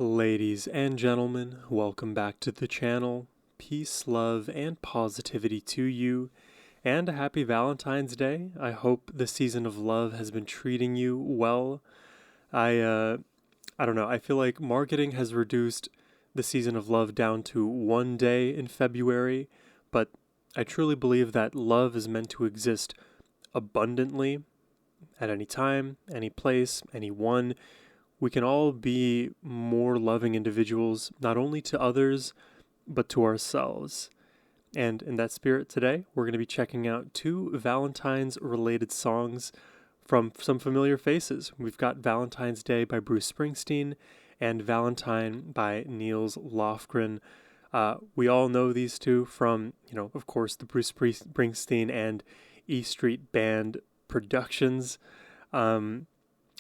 Ladies and gentlemen, welcome back to the channel. Peace, love, and positivity to you, and a happy Valentine's Day. I hope the season of love has been treating you well. I don't know, I feel like marketing has reduced the season of love down to one day in February, but I truly believe that love is meant to exist abundantly at any time, any place, anyone. We can all be more loving individuals, not only to others, but to ourselves. And in that spirit today, we're going to be checking out two Valentine's related songs from some familiar faces. We've got Valentine's Day by Bruce Springsteen and Valentine by Nils Lofgren. We all know these two from, of course, the Bruce Springsteen and E Street Band productions.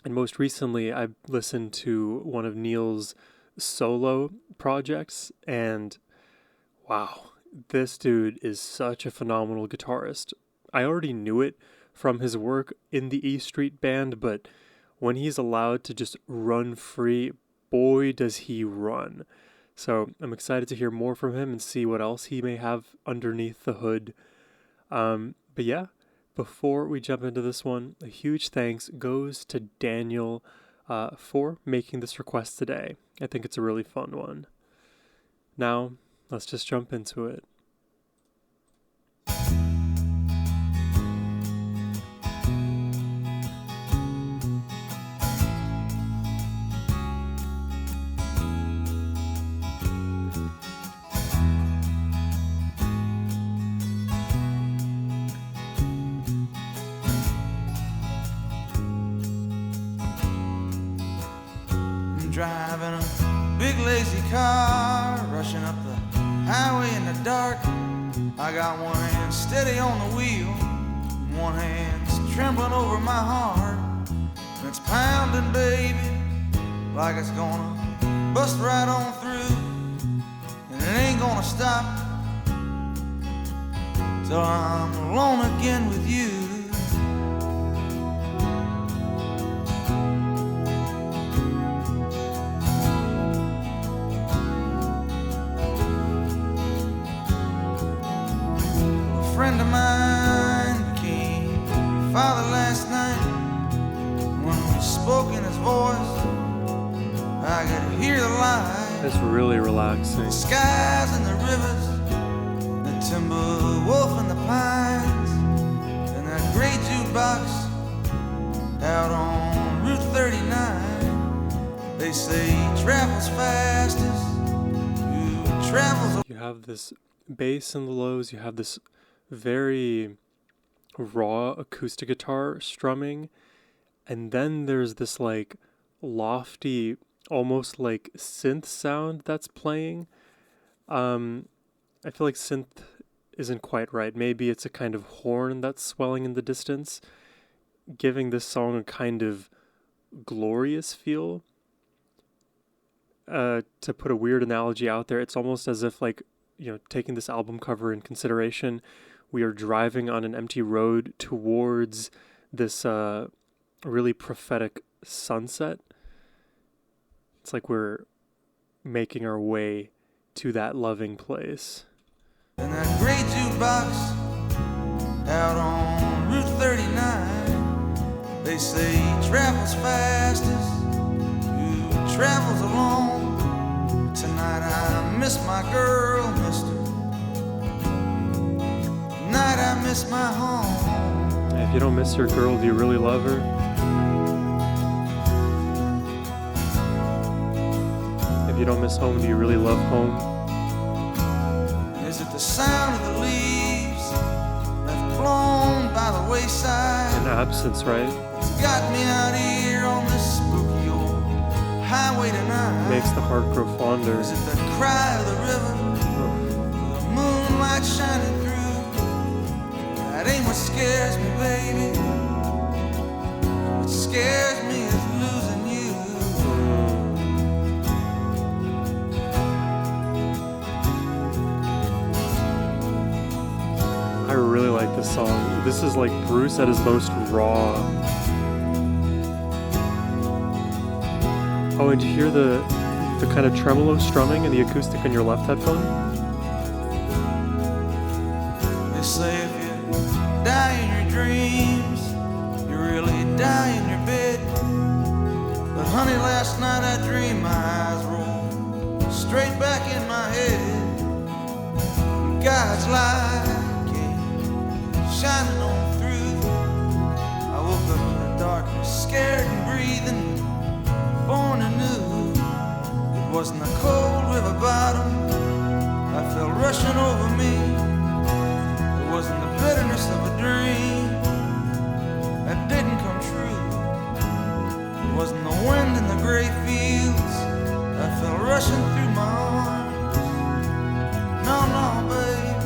And most recently, I listened to one of Neil's solo projects, and wow, this dude is such a phenomenal guitarist. I already knew it from his work in the E Street Band, but when he's allowed to just run free, boy, does he run. So I'm excited to hear more from him and see what else he may have underneath the hood. But yeah. Before we jump into this one, a huge thanks goes to Daniel for making this request today. I think it's a really fun one. Now, let's just jump into it. Driving a big lazy car, rushing up the highway in the dark. I got one hand steady on the wheel, one hand's trembling over my heart. And it's pounding, baby, like it's gonna bust right on through. And it ain't gonna stop till I'm alone again with you. Friend of mine became father last night. When we spoke in his voice, I could hear the light. It's really relaxing. The skies and the rivers, the timber wolf and the pines, and that great jukebox out on Route 39. They say he travels fastest, who travels. You have this bass in the lows, you have this very raw acoustic guitar strumming, and then there's this like lofty, almost like synth sound that's playing. I feel like synth isn't quite right. Maybe it's a kind of horn that's swelling in the distance, giving this song a kind of glorious feel. To put a weird analogy out there, it's almost as if taking this album cover in consideration, we are driving on an empty road towards this really prophetic sunset. It's like we're making our way to that loving place. And that great jukebox out on Route 39, they say he travels fastest, who travels alone. Tonight I miss my girl, mister. Tonight I miss my home. If you don't miss your girl, do you really love her? If you don't miss home, do you really love home? Is it the sound of the leaves left blown by the wayside? In absence, right? It's got me out here on this spooky old highway tonight. Makes the heart grow fonder. Is it the cry of the river, the moonlight shining through? That ain't what scares me, baby. What scares me is losing you. I really like this song. This is like Bruce at his most raw. Oh, and to hear the the kind of tremolo strumming and the acoustic on your left headphone. They say if you die in your dreams, you really die in your bed. But honey, last night I dreamed my eyes rolled straight back in my head. God's light came shining on through. I woke up in the darkness, scared and breathing, born anew. It wasn't the cold river bottom I felt rushing over me. It wasn't the bitterness of a dream that didn't come true. It wasn't the wind in the gray fields I felt rushing through my arms. No, no, babe.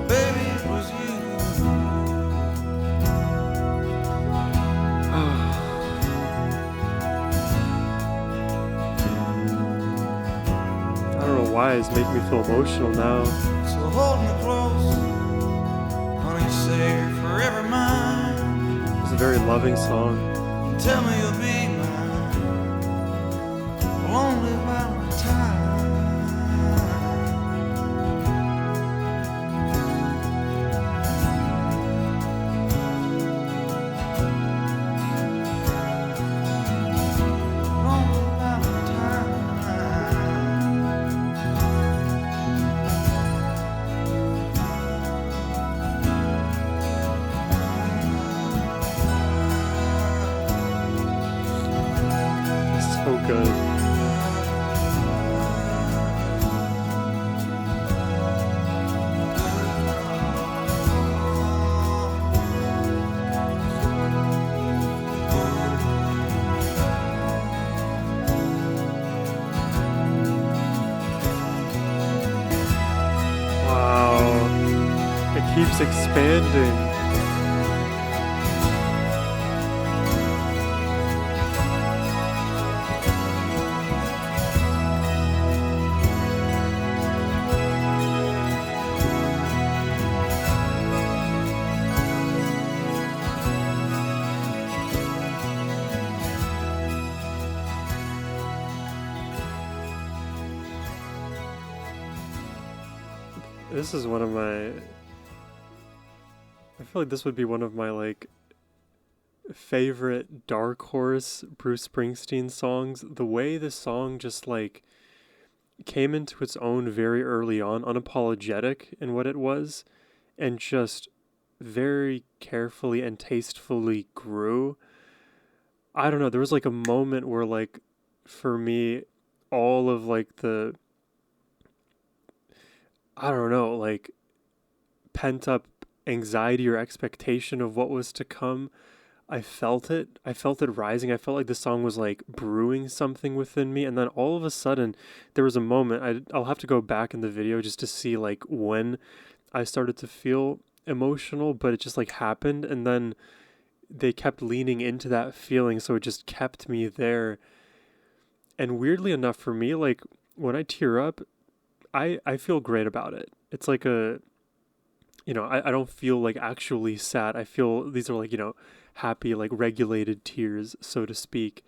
Baby, it was you. I don't know why it's making me feel emotional now. So hold me close, honey, say you're forever mine. It's a very loving song. Tell me you'll be mine, lonely Valentine. Lonely Valentine. So good. Wow. It keeps expanding. This is one of my, I feel like this would be one of my like favorite dark horse Bruce Springsteen songs. The way this song just like came into its own very early on, unapologetic in what it was, and just very carefully and tastefully grew. I don't know, there was like a moment where like for me all of like the, I don't know, like pent up anxiety or expectation of what was to come, I felt it. I felt it rising. I felt like the song was like brewing something within me. And then all of a sudden there was a moment, I'll have to go back in the video just to see like when I started to feel emotional, but it just like happened. And then they kept leaning into that feeling. So it just kept me there. And weirdly enough for me, like when I tear up, I feel great about it. It's like a, you know, I don't feel like actually sad. I feel these are like, you know, happy, like regulated tears, so to speak.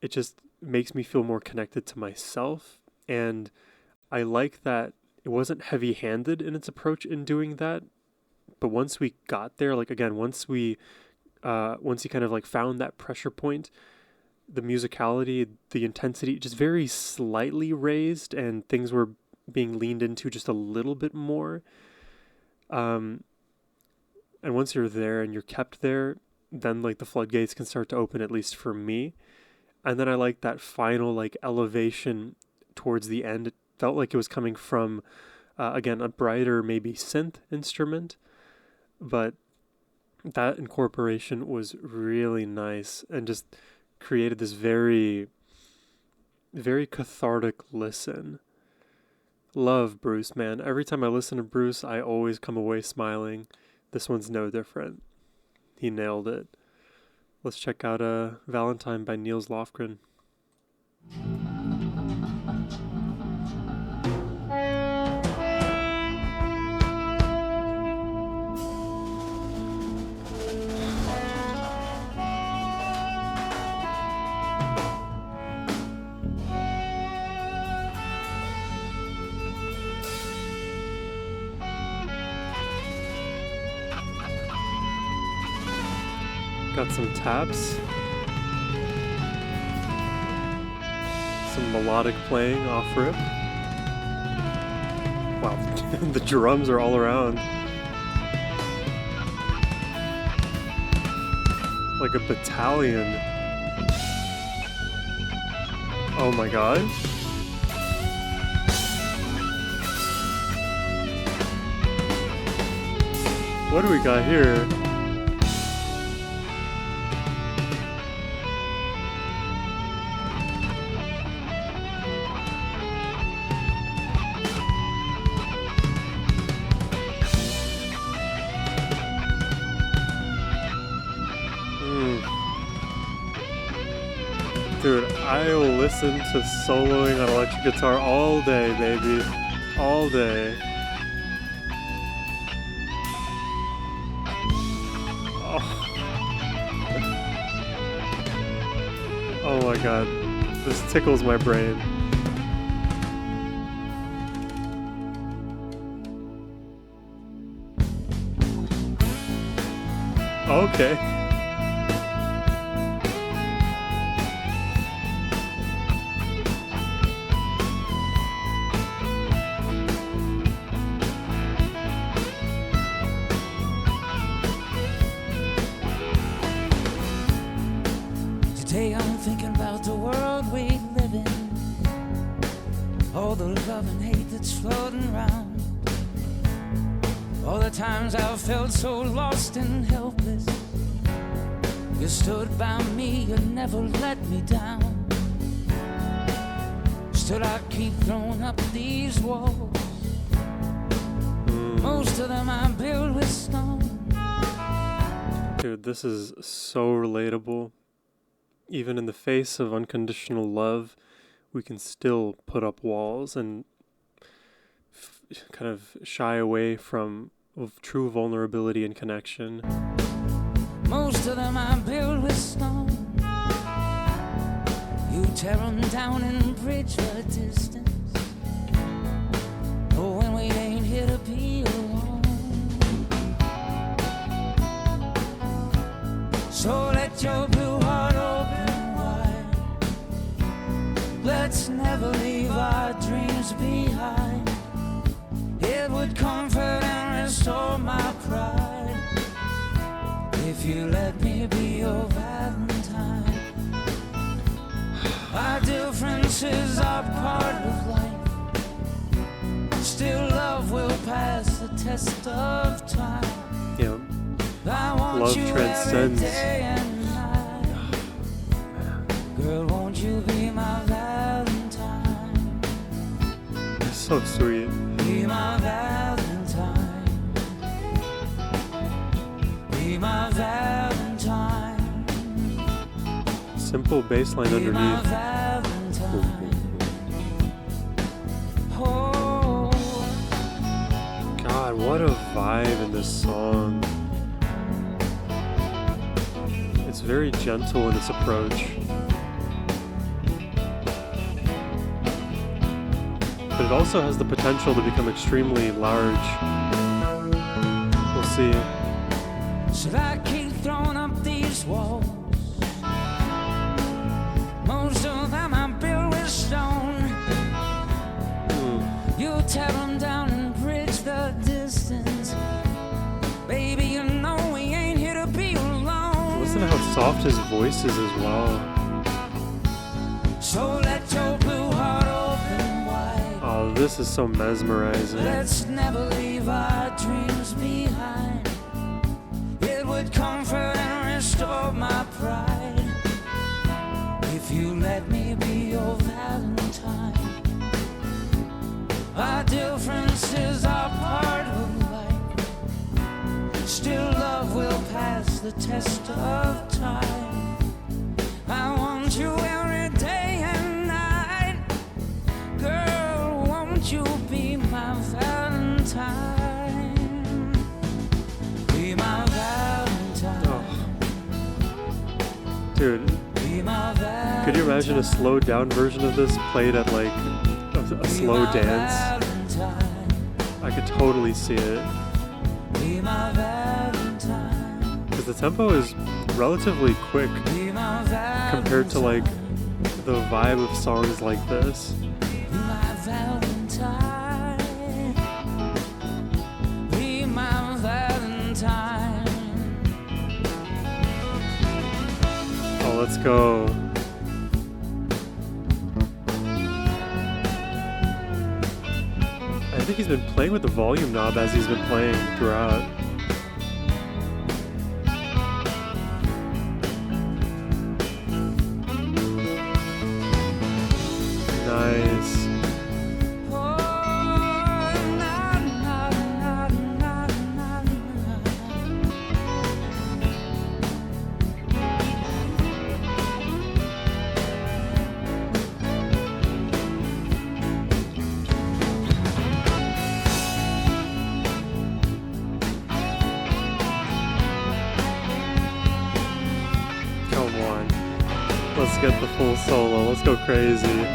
It just makes me feel more connected to myself. And I like that it wasn't heavy handed in its approach in doing that. But once we got there, like again, once he kind of like found that pressure point, the musicality, the intensity, just very slightly raised and things were being leaned into just a little bit more. And once you're there and you're kept there, then like the floodgates can start to open, at least for me. And then I like that final like elevation towards the end. It felt like it was coming from, again, a brighter maybe synth instrument, but that incorporation was really nice and just created this very, very cathartic listen. Love Bruce, man. Every time I listen to Bruce, I always come away smiling. This one's no different. He nailed it. Let's check out Valentine by Nils Lofgren. Got some taps. Some melodic playing off rip. Wow, the drums are all around. Like a battalion. Oh my god. What do we got here? Dude, I will listen to soloing on electric guitar all day, baby. All day. Oh. Oh my god. This tickles my brain. Okay. Today I'm thinking about the world we live in, all the love and hate that's floating around, all the times I've felt so lost and helpless. You stood by me, you never let me down. Still I keep throwing up these walls, most of them I built with stone. Dude, this is so relatable. Even in the face of unconditional love, we can still put up walls and kind of shy away from true vulnerability and connection. Most of them I build with stone. You tear them down and bridge the distance. Oh, when we ain't here to be alone. So let your blue heart open wide. Let's never leave our dreams behind. It would comfort and restore my pride if you let me be your Valentine. Our differences are part of life. Still love will pass the test of time. Yeah. I want Love you transcends. every day and night. Girl, won't you be my Valentine? So sweet. Be my Valentine. Be my Valentine. Simple bass line Be my underneath. Valentine. Oh, God, what a vibe in this song. It's very gentle in its approach. But it also has the potential to become extremely large. We'll see. should I keep throwing up these walls? Most of them I built with stone. You tear them down and bridge the distance. Baby, you know we ain't here to be alone. Listen to how soft his voice is as well. So let your blue heart open wide. Oh, this is so mesmerizing. Let's never leave our dreams behind. It would comfort and restore my pride if you let me be your Valentine. Our differences are part of life. Still love will pass the test of time. I want you every day and night. Girl, won't you be my Valentine? Be my Valentine. Oh. Dude, Be my Valentine. could you imagine a slowed down version of this played at like a slow dance? Valentine. I could totally see it. Be my Valentine. Because the tempo is relatively quick compared to like the vibe of songs like this. My Valentine, be my Valentine. Oh, let's go. I think he's been playing with the volume knob as he's been playing throughout. Nice. Come on. Let's get the full solo. Let's go crazy.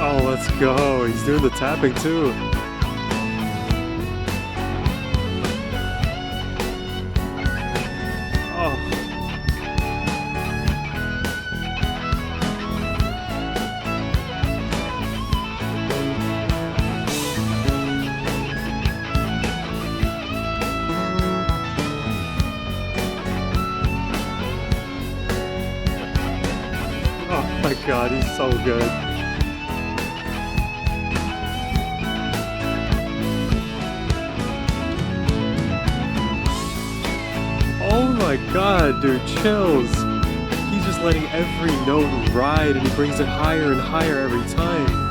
Oh, let's go. He's doing the tapping too. Oh. Oh my god, he's so good. Oh my god, dude, chills. He's just letting every note ride and he brings it higher and higher every time.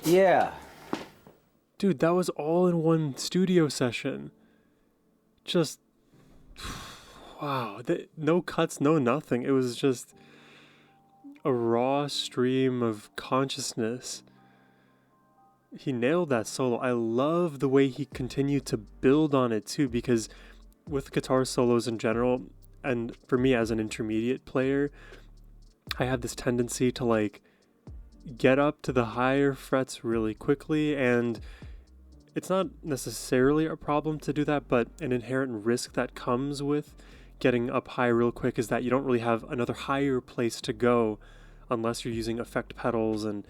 Yeah. Dude, that was all in one studio session. Just, wow. No cuts, no nothing. It was just a raw stream of consciousness. He nailed that solo. I love the way he continued to build on it too, because with guitar solos in general, and for me as an intermediate player, I have this tendency to like get up to the higher frets really quickly, and it's not necessarily a problem to do that, but an inherent risk that comes with getting up high real quick is that you don't really have another higher place to go unless you're using effect pedals and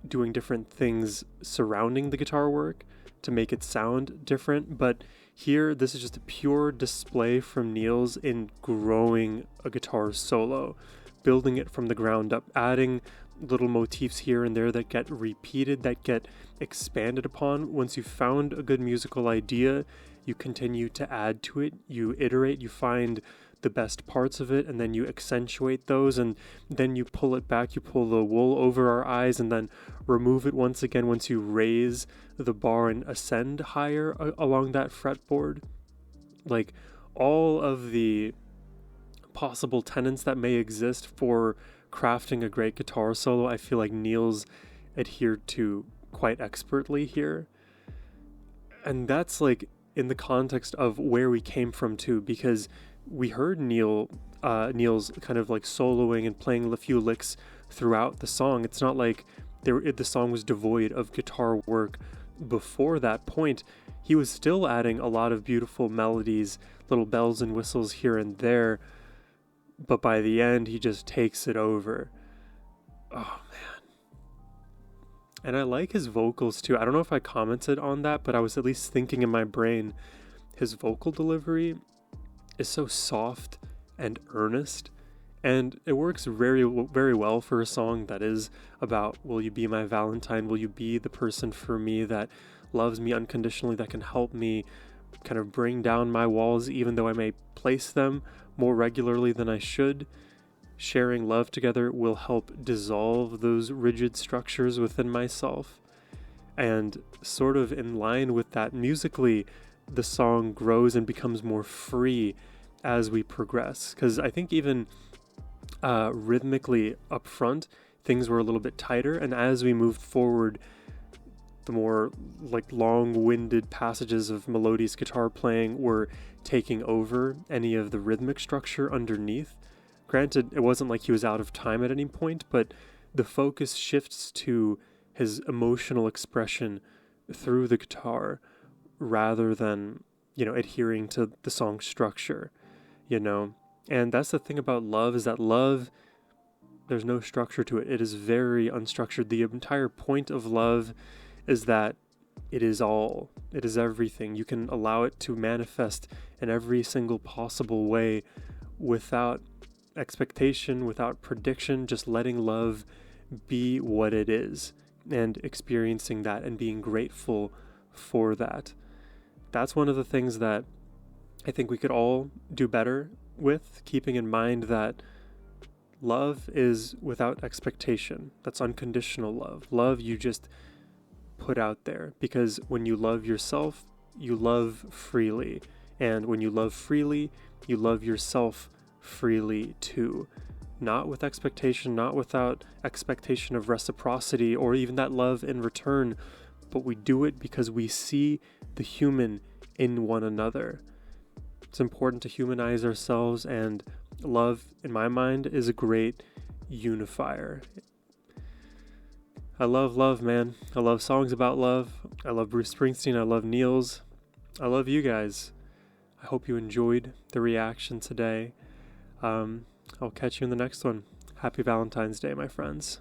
doing different things surrounding the guitar work to make it sound different. But here, this is just a pure display from Nils in growing a guitar solo, building it from the ground up, adding little motifs here and there that get repeated, that get expanded upon. Once you've found a good musical idea, you continue to add to it, you iterate, you find the best parts of it, and then you accentuate those, and then you pull it back, you pull the wool over our eyes, and then remove it once again once you raise the bar and ascend higher along that fretboard. Like, all of the possible tenets that may exist for crafting a great guitar solo, I feel like Nils adhered to quite expertly here. And that's like in the context of where we came from too, because we heard Nils kind of like soloing and playing a few licks throughout the song. It's not like the song was devoid of guitar work before that point. He was still adding a lot of beautiful melodies, little bells and whistles here and there, but by the end, he just takes it over. Oh, man. And I like his vocals, too. I don't know if I commented on that, but I was at least thinking in my brain, his vocal delivery is so soft and earnest, and it works very, very well for a song that is about, will you be my Valentine? Will you be the person for me that loves me unconditionally, that can help me kind of bring down my walls, even though I may place them more regularly than I should. Sharing love together will help dissolve those rigid structures within myself. And sort of in line with that, musically, the song grows and becomes more free as we progress. Because I think even rhythmically up front, things were a little bit tighter. And as we moved forward, the more like long-winded passages of melodious guitar playing were taking over any of the rhythmic structure underneath. Granted, it wasn't like he was out of time at any point, but the focus shifts to his emotional expression through the guitar rather than, adhering to the song structure, And that's the thing about love, is that love, there's no structure to it. It is very unstructured. The entire point of love is that it is all. It is everything. You can allow it to manifest in every single possible way without expectation, without prediction, just letting love be what it is and experiencing that and being grateful for that. That's one of the things that I think we could all do better with, keeping in mind that love is without expectation. That's unconditional love. Love you just put out there, because when you love yourself, you love freely. And when you love freely, you love yourself freely too. Not with expectation, not without expectation of reciprocity or even that love in return, but we do it because we see the human in one another. It's important to humanize ourselves, and love, in my mind, is a great unifier. I love love, man. I love songs about love. I love Bruce Springsteen. I love Nils. I love you guys. I hope you enjoyed the reaction today. I'll catch you in the next one. Happy Valentine's Day, my friends.